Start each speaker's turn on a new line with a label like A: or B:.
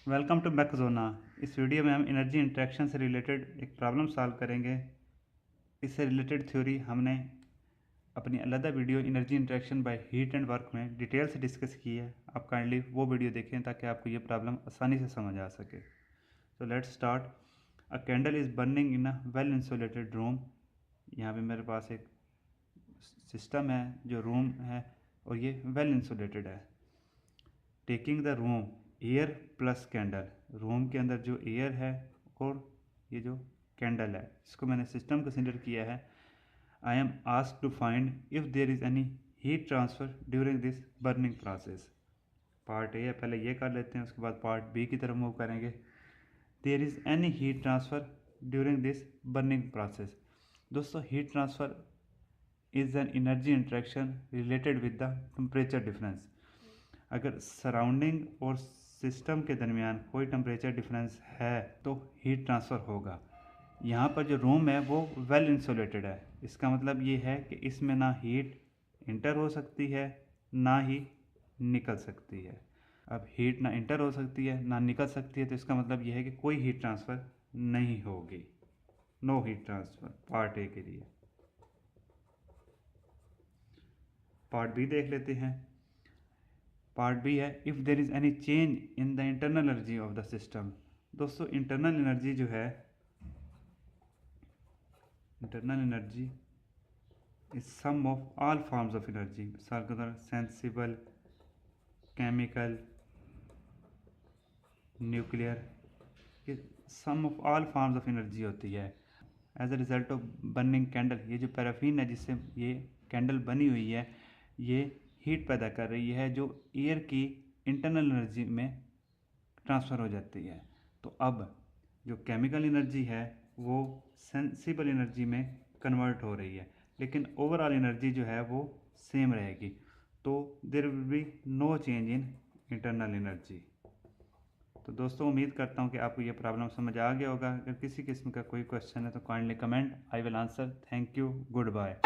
A: Welcome to मैकजोना। इस video में हम एनर्जी इंटरेक्शन से रिलेटेड एक प्रॉब्लम सॉल्व करेंगे। इससे रिलेटेड थ्योरी हमने अपनी अलग video energy interaction by heat and work में डिटेल से डिस्कस की है। आप काइंडली वो वीडियो देखें ताकि आपको ये प्रॉब्लम आसानी से समझ आ सके। तो let's start. A candle is burning in a well insulated room. यहाँ पे मेरे पास एक सिस्टम है जो रूम है और ये वेल इंसुलेटेड है। Taking the room air plus candle, room के अंदर जो एयर है और ये जो कैंडल है इसको मैंने सिस्टम कंसिडर किया है। I am asked to find if there is any heat transfer during this burning process. Part A है, पहले ये कर लेते हैं, उसके बाद पार्ट बी की तरफ मूव करेंगे। There is any heat transfer during this burning process. दोस्तों, heat transfer is an energy interaction related with the temperature difference. अगर सराउंडिंग और सिस्टम के दरमियान कोई टेम्परेचर डिफरेंस है तो हीट ट्रांसफ़र होगा। यहाँ पर जो रूम है वो वेल इंसुलेटेड है। इसका मतलब ये है कि इसमें ना हीट इंटर हो सकती है ना ही निकल सकती है। अब हीट ना इंटर हो सकती है ना निकल सकती है तो इसका मतलब ये है कि कोई हीट ट्रांसफ़र नहीं होगी। No heat transfer part A के लिए। पार्ट बी देख लेते हैं। पार्ट बी है if there is any change in the internal energy of the system. दोस्तों, इंटरनल एनर्जी जो है, internal energy is sum of all forms of energy. मिसाल के तौर सेंसिबल, केमिकल, न्यूक्लियर, ये sum of all forms of energy होती है। As a result of burning candle, ये जो पैराफिन है जिससे ये कैंडल बनी हुई है ये हीट पैदा कर रही है जो एयर की इंटरनल एनर्जी में ट्रांसफ़र हो जाती है। तो अब जो केमिकल एनर्जी है वो सेंसिबल एनर्जी में कन्वर्ट हो रही है, लेकिन ओवरऑल एनर्जी जो है वो सेम रहेगी। तो there will be no change in internal energy. तो दोस्तों, उम्मीद करता हूँ कि आपको ये प्रॉब्लम समझ आ गया होगा। अगर किसी किस्म का कोई क्वेश्चन है तो kindly comment, I will answer. Thank you, good bye.